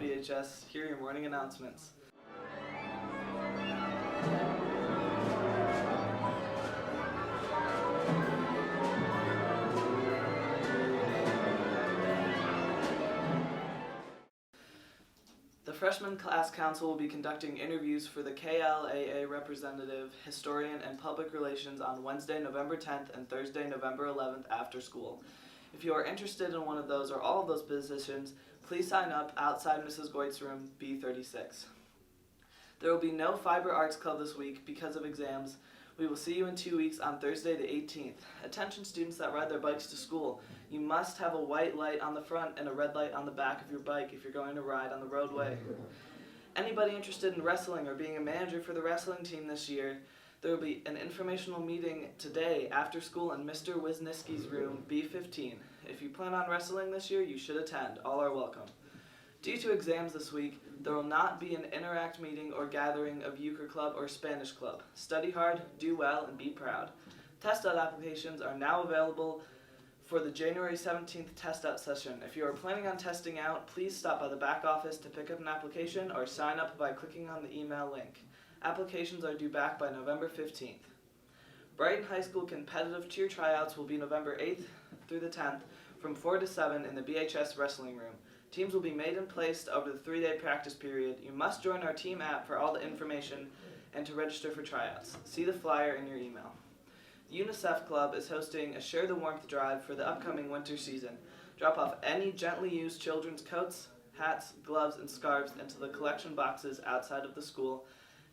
BHS. Here are your morning announcements. The Freshman Class Council will be conducting interviews for the KLAA representative, historian, and public relations on Wednesday, November 10th and Thursday, November 11th after school. If you are interested in one of those or all of those positions, please sign up outside Mrs. Goit's room B36. There will be no Fiber Arts Club this week because of exams. We will see you in 2 weeks on Thursday the 18th. Attention students that ride their bikes to school. You must have a white light on the front and a red light on the back of your bike if you're going to ride on the roadway. Anybody interested in wrestling or being a manager for the wrestling team this year, there will be an informational meeting today after school in Mr. Wisniewski's room B15. If you plan on wrestling this year, you should attend. All are welcome. Due to exams this week, there will not be an Interact meeting or gathering of Euchre Club or Spanish Club. Study hard, do well, and be proud. Test out applications are now available for the January 17th test out session. If you are planning on testing out, please stop by the back office to pick up an application or sign up by clicking on the email link. Applications are due back by November 15th. Brighton High School competitive cheer tryouts will be November 8th through the 10th from 4 to 7 in the BHS wrestling room. Teams will be made and placed over the 3-day practice period. You must join our team app for all the information and to register for tryouts. See the flyer in your email. The UNICEF Club is hosting a Share the Warmth drive for the upcoming winter season. Drop off any gently used children's coats, hats, gloves, and scarves into the collection boxes outside of the school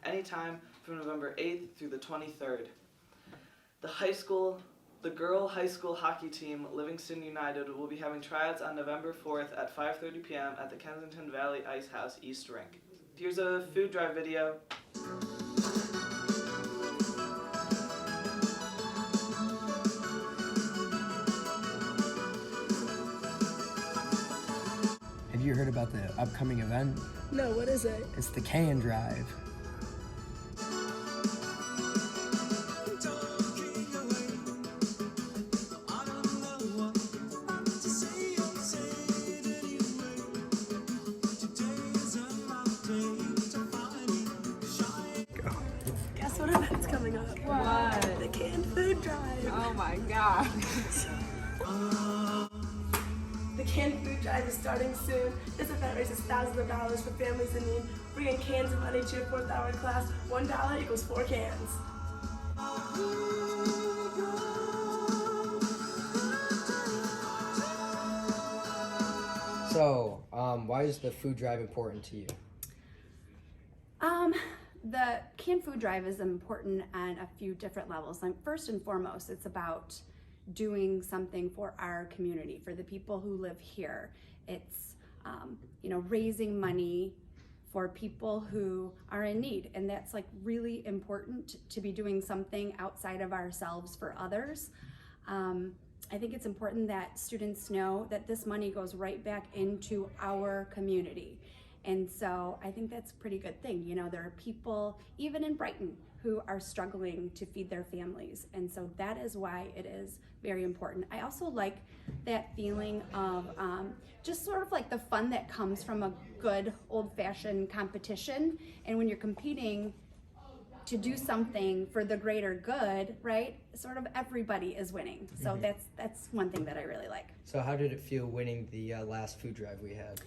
anytime from November 8th through the 23rd. The girl high school hockey team, Livingston United, will be having tryouts on November 4th at 5:30 p.m. at the Kensington Valley Ice House East Rink. Here's a food drive video. Have you heard about the upcoming event? No, what is it? It's the Can Drive. Guess what event's coming up? What? The canned food drive. Oh my god. The canned food drive is starting soon. This event raises thousands of dollars for families in need. Bring in cans of money to your 4th hour class. $1 equals 4 cans. So, why is the food drive important to you? The canned food drive is important on a few different levels. First and foremost, it's about doing something for our community, for the people who live here. It's raising money for people who are in need, and that's like really important to be doing something outside of ourselves for others. I think it's important that students know that this money goes right back into our community. And so I think that's a pretty good thing. You know, there are people, even in Brighton, who are struggling to feed their families. And so that is why it is very important. I also like that feeling of just sort of like the fun that comes from a good old-fashioned competition. And when you're competing to do something for the greater good, right? Sort of everybody is winning. So that's one thing that I really like. So how did it feel winning the last food drive we had?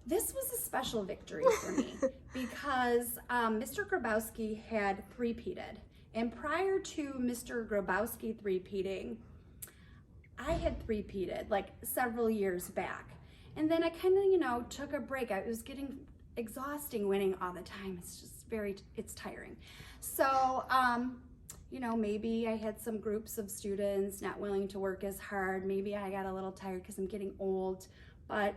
This was a special victory for me because Mr. Grabowski had three-peated. And prior to Mr. Grabowski three-peating, I had three-peated like several years back. And then I kind of, took a break. I was getting exhausting winning all the time. It's just it's tiring. So, maybe I had some groups of students not willing to work as hard. Maybe I got a little tired because I'm getting old. But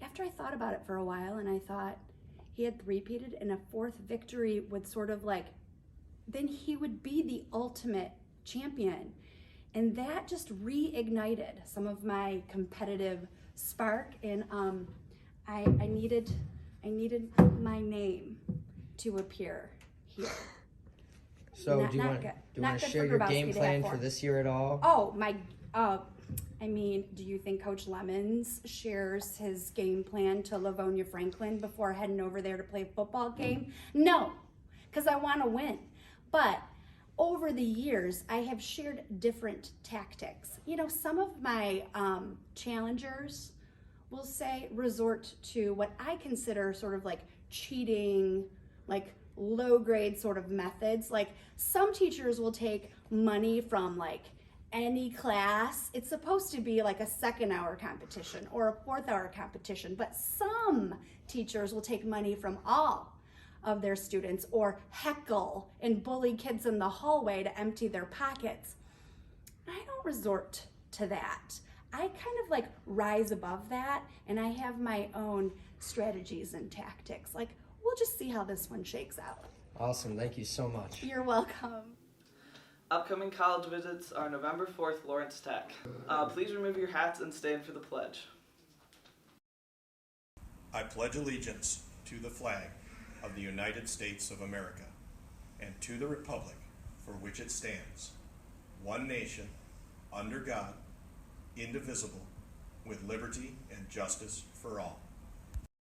after I thought about it for a while, and I thought he had three-peated, and a fourth victory would sort of then he would be the ultimate champion. And that just reignited some of my competitive spark, and I needed my name to appear here. So do you want to share your game plan for this year at all? Oh, I mean, do you think Coach Lemons shares his game plan to Livonia Franklin before heading over there to play a football game? No, because I want to win. But over the years, I have shared different tactics. You know, some of my challengers will say resort to what I consider sort of like cheating, like low grade sort of methods. Like some teachers will take money from like any class. It's supposed to be like a second hour competition or a fourth hour competition, but some teachers will take money from all of their students or heckle and bully kids in the hallway to empty their pockets. I don't resort to that. I kind of like rise above that, and I have my own strategies and tactics. Like, we'll just see how this one shakes out. Awesome. Thank you so much. You're welcome. Upcoming college visits are November 4th, Lawrence Tech. Please remove your hats and stand for the pledge. I pledge allegiance to the flag of the United States of America and to the republic for which it stands, one nation, under God, indivisible, with liberty and justice for all.